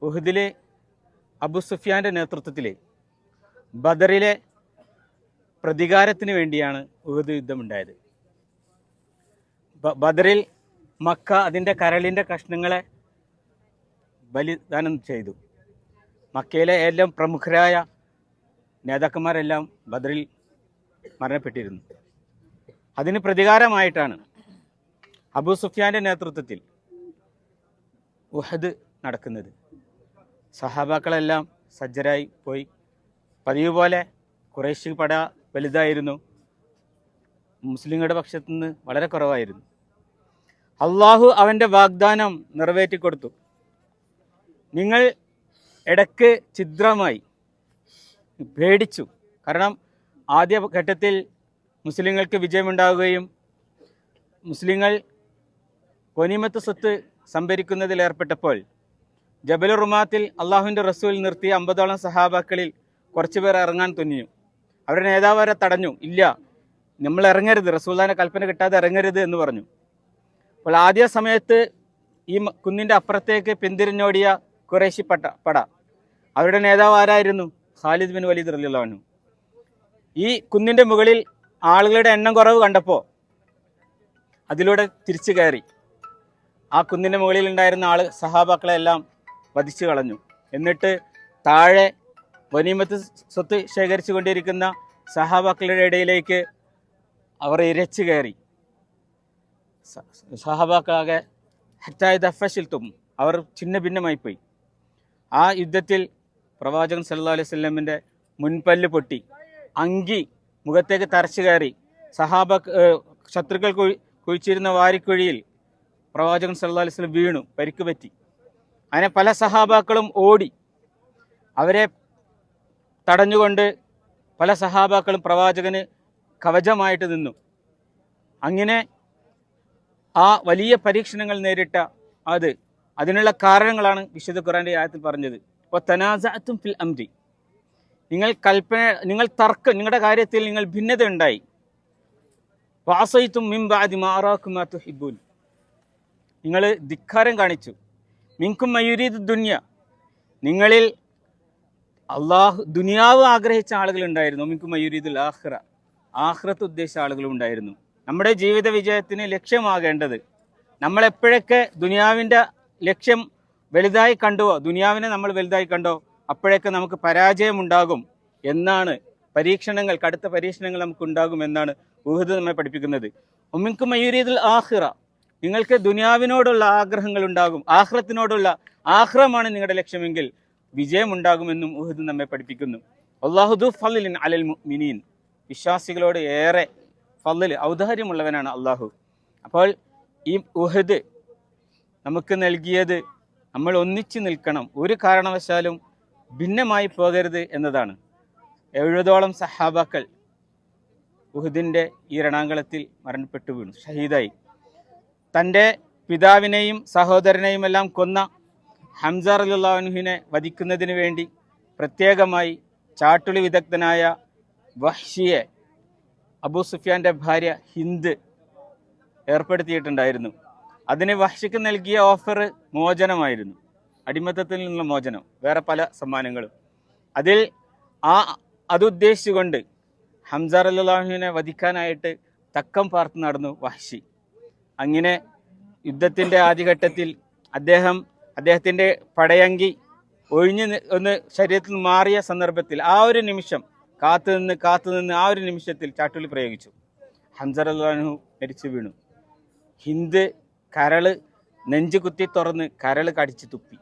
ഉഹദിലെ അബു സുഫിയാൻ്റെ നേതൃത്വത്തിൽ ബദറിലെ പ്രതികാരത്തിന് വേണ്ടിയാണ് ഉഹദ് യുദ്ധമുണ്ടായത്. ബദറിൽ മക്ക അതിൻ്റെ കരളിൻ്റെ കഷ്ണങ്ങളെ ബലിദാനം ചെയ്തു. മക്കയിലെ എല്ലാം പ്രമുഖരായ നേതാക്കന്മാരെല്ലാം ബദറിൽ മരണപ്പെട്ടിരുന്നു. അതിന് പ്രതികാരമായിട്ടാണ് അബൂ സുഫിയാൻ്റെ നേതൃത്വത്തിൽ ഉഹദ് നടക്കുന്നത്. സഹാബാക്കളെല്ലാം സജ്ജരായി പോയി. പതിവ് പോലെ ഖുറൈശി പട വലുതായിരുന്നു, മുസ്ലിങ്ങളുടെ പക്ഷത്തു നിന്ന് വളരെ കുറവായിരുന്നു. അള്ളാഹു അവൻ്റെ വാഗ്ദാനം നിറവേറ്റിക്കൊടുത്തു. നിങ്ങൾ ഇടയ്ക്ക് ഛിദ്രമായി പേടിച്ചു. കാരണം ആദ്യ ഘട്ടത്തിൽ മുസ്ലിങ്ങൾക്ക് വിജയമുണ്ടാവുകയും മുസ്ലിങ്ങൾ ഗനീമത്ത് സ്വത്ത് സംഭരിക്കുന്നതിൽ ഏർപ്പെട്ടപ്പോൾ ജബൽ റുമാത്തിൽ അള്ളാഹുവിൻ്റെ റസൂൽ നിർത്തിയ 50ഓളം സഹാബാക്കളിൽ കുറച്ച് പേർ ഇറങ്ങാൻ തുനിഞ്ഞു. അവരുടെ നേതാവ് അവരെ തടഞ്ഞു. ഇല്ല, നമ്മൾ ഇറങ്ങരുത്, റസൂലിൻ്റെ കൽപ്പന കിട്ടാതെ ഇറങ്ങരുത് എന്ന് പറഞ്ഞു. അപ്പോൾ ആദ്യ സമയത്ത് ഈ കുന്നിൻ്റെ അപ്പുറത്തേക്ക് പിന്തിരിഞ്ഞോടിയ ഖുറൈശി പട അവരുടെ നേതാവ് ആരായിരുന്നു? ഖാലിദ് ബിൻ വലീദ് റളിയല്ലാഹു അൻഹു. ഈ കുന്നിൻ്റെ മുകളിൽ ആളുകളുടെ എണ്ണം കുറവ് കണ്ടപ്പോൾ അതിലൂടെ തിരിച്ചു കയറി ആ കുന്നിൻ്റെ മുകളിൽ ഉണ്ടായിരുന്ന സഹാബാക്കളെല്ലാം വധിച്ചു കളഞ്ഞു. എന്നിട്ട് താഴെ ഗനീമത്ത് സ്വത്ത് ശേഖരിച്ചു കൊണ്ടിരിക്കുന്ന സഹാബാക്കളുടെ ഇടയിലേക്ക് അവർ ഇരച്ചു കയറി. സഹാബാക്കളാകെ ഹറ്റായിദഫശിൽത്തും അവർ ഛിന്ന ഭിന്നമായിപ്പോയി. ആ യുദ്ധത്തിൽ പ്രവാചകൻ സല്ലല്ലാഹു അലൈഹി വസല്ലമിൻ്റെ മുൻപല്ല് പൊട്ടി, അങ്കി മുഖത്തേക്ക് തറച്ചു കയറി. ശത്രുക്കൾ കുഴിച്ചിരുന്ന വാരിക്കുഴിയിൽ പ്രവാചകൻ സല്ലല്ലാഹു അലൈഹി വസല്ലം വീണു, പരിക്ക് പറ്റി. അങ്ങനെ പല സഹാബാക്കളും ഓടി. അവരെ തടഞ്ഞുകൊണ്ട് പല സഹാബാക്കളും പ്രവാചകന് കവചമായിട്ട് നിന്നു. അങ്ങനെ ആ വലിയ പരീക്ഷണങ്ങൾ നേരിട്ട അതിനുള്ള കാരണങ്ങളാണ് വിശുദ്ധ ഖുർആന്റെ ആയത്തിൽ പറഞ്ഞത്. അപ്പോൾ തനാസഅതും ഫിൽ അംരി, നിങ്ങളുടെ കാര്യത്തിൽ നിങ്ങൾ ഭിന്നത ഉണ്ടായി. വഅസൈതും മിൻ ബഅദി മാ അറാകും മാ തുഹിബ്ബൂൻ, നിങ്ങൾ ധിക്കാരം കാണിച്ചു. മിൻകും മയുരീദു ദുനിയ, നിങ്ങളിൽ ദുനിയാവ് ആഗ്രഹിച്ച ആളുകളുണ്ടായിരുന്നു. മിൻകും മയുരീദുൽ ആഖിറ, ആഖിറത്ത് ഉദ്ദേശിച്ച ആളുകളും ഉണ്ടായിരുന്നു. നമ്മുടെ ജീവിത വിജയത്തിന് ലക്ഷ്യമാകേണ്ടത്, നമ്മളെപ്പോഴൊക്കെ ദുനിയാവിൻ്റെ ലക്ഷ്യം വലുതായി കണ്ടുവോ, ദുനിയാവിനെ നമ്മൾ വലുതായി കണ്ടോ, അപ്പോഴൊക്കെ നമുക്ക് പരാജയമുണ്ടാകും എന്നാണ്. കടുത്ത പരീക്ഷണങ്ങൾ നമുക്കുണ്ടാകും എന്നാണ് ഉഹദ് നമ്മെ പഠിപ്പിക്കുന്നത്. ഉമ്മിൻകും മയുരീദുൽ ആഖിറ, നിങ്ങൾക്ക് ദുനിയാവിനോടുള്ള ആഗ്രഹങ്ങൾ ഉണ്ടാകും, ആഖിറത്തിനോടുള്ള ആഗ്രഹമാണ് നിങ്ങളുടെ ലക്ഷ്യമെങ്കിൽ വിജയമുണ്ടാകുമെന്നും ഉഹദ് നമ്മെ പഠിപ്പിക്കുന്നു. അല്ലാഹു ദു ഫളിൻ അലൽ മുഅ്മിനീൻ, വിശ്വാസികളോട് ഏറെ ഫളിൽ ഔദാര്യമുള്ളവനാണ് അള്ളാഹു. അപ്പോൾ ഈ ഉഹദ് നമുക്ക് നൽകിയത് നമ്മൾ ഒന്നിച്ചു നിൽക്കണം, ഒരു കാരണവശാലും ഭിന്നമായി പോകരുത് എന്നതാണ്. 70ഓളം സഹാബാക്കൾ ഉഹദിൻ്റെ ഈ രണാങ്കളത്തിൽ മരണപ്പെട്ടു വീണു, ഷഹീദായി. തൻ്റെ പിതാവിനെയും സഹോദരനെയും എല്ലാം കൊന്ന ഹംസ റളിയല്ലാഹു അൻഹുവിനെ വധിക്കുന്നതിന് വേണ്ടി പ്രത്യേകമായി ചാട്ടുളി വിദഗ്ധനായ വഹ്ഷിയെ അബൂ സുഫിയാൻ്റെ ഭാര്യ ഹിന്ദ് ഏർപ്പെടുത്തിയിട്ടുണ്ടായിരുന്നു. അതിന് വഹ്ഷിക്ക് നൽകിയ ഓഫർ മോചനമായിരുന്നു, അടിമത്തത്തിൽ നിന്നുള്ള മോചനം, വേറെ പല സമ്മാനങ്ങളും. അതുദ്ദേശിച്ചുകൊണ്ട് ഹംസ റളിയല്ലാഹു അൻഹുവിനെ വധിക്കാനായിട്ട് തക്കം പാർത്ത് നടന്നു വഹ്ഷി. അങ്ങനെ യുദ്ധത്തിൻ്റെ ആദ്യഘട്ടത്തിൽ അദ്ദേഹത്തിൻ്റെ പടയങ്കി ഒന്ന് ശരീരത്തിൽ നിന്ന് മാറിയ സന്ദർഭത്തിൽ ആ ഒരു നിമിഷം കാത്തുനിന്ന് ആ ഒരു നിമിഷത്തിൽ ചാട്ടുളി പ്രയോഗിച്ചു. ഹംസ റളിയല്ലാഹു അൻഹു മരിച്ചു വീണു. ഹിന്ദ് നെഞ്ചു കുത്തി തുറന്ന് കരള് കടിച്ചു തുപ്പി.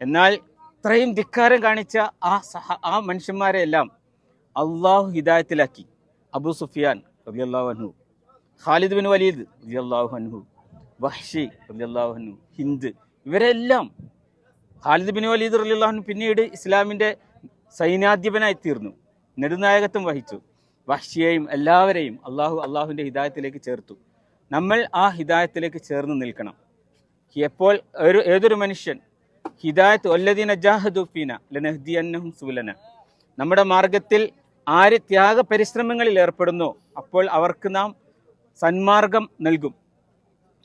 എന്നാൽ ഇത്രയും ധിക്കാരം കാണിച്ച ആ മനുഷ്യന്മാരെ എല്ലാം അള്ളാഹു ഹിദായത്തിലാക്കി. അബൂ സുഫിയാൻ റളിയല്ലാഹു അൻഹു, ഖാലിദ് ബിൻ വലീദ് റളിയല്ലാഹു അൻഹു, വഹ്ഷി റളിയല്ലാഹു അൻഹു, ഹിന്ദ്, ഇവരെല്ലാം. ഖാലിദ് ബിൻ വലീദ് റളിയല്ലാഹു അൻഹു പിന്നീട് ഇസ്ലാമിൻ്റെ സൈന്യാധിപനായി തീർന്നു, നെടുനായകത്വം വഹിച്ചു. വഹ്ഷിയെയും എല്ലാവരെയും അള്ളാഹുവിൻ്റെ ഹിദായത്തിലേക്ക് ചേർത്തു. നമ്മൾ ആ ഹിദായത്തിലേക്ക് ചേർന്ന് നിൽക്കണം. എപ്പോൾ ഏതൊരു മനുഷ്യൻ ഹിദായത്ത് വല്ലദീന ജാഹദു ഫീന ലനഹ്ദിയന്നഹും സുബുലന, നമ്മുടെ മാർഗത്തിൽ ആര് ത്യാഗ പരിശ്രമങ്ങളിൽ ഏർപ്പെടുന്നോ അപ്പോൾ അവർക്ക് നാം സന്മാർഗം നൽകും.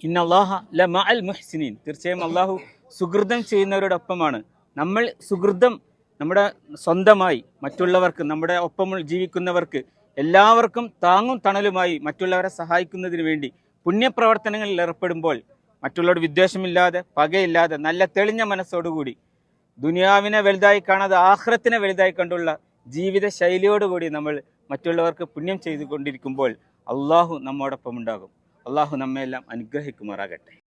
ഇന്നല്ലാഹ ലമഅൽ മുഹ്സിനീൻ, തീർച്ചയായും അള്ളാഹു സുഹൃതം ചെയ്യുന്നവരോടൊപ്പമാണ്. നമ്മൾ സുഹൃതം നമ്മുടെ സ്വന്തമായി മറ്റുള്ളവർക്ക്, നമ്മുടെ ഒപ്പം ജീവിക്കുന്നവർക്ക് എല്ലാവർക്കും താങ്ങും തണലുമായി മറ്റുള്ളവരെ സഹായിക്കുന്നതിന് വേണ്ടി പുണ്യപ്രവർത്തനങ്ങളിൽ ഏർപ്പെടുമ്പോൾ മറ്റുള്ളവരോട് വിദ്വേഷമില്ലാതെ, പകയില്ലാതെ, നല്ല തെളിഞ്ഞ മനസ്സോടുകൂടി ദുനിയാവിനെ വലുതായി കാണാതെ ആഖിറത്തിനെ വലുതായി കണ്ടുള്ള ജീവിത ശൈലിയോടുകൂടി നമ്മൾ മറ്റുള്ളവർക്ക് പുണ്യം ചെയ്തുകൊണ്ടിരിക്കുമ്പോൾ അള്ളാഹു നമ്മോടൊപ്പം ഉണ്ടാകും. അള്ളാഹു നമ്മയെല്ലാം അനുഗ്രഹിക്കുമാറാകട്ടെ.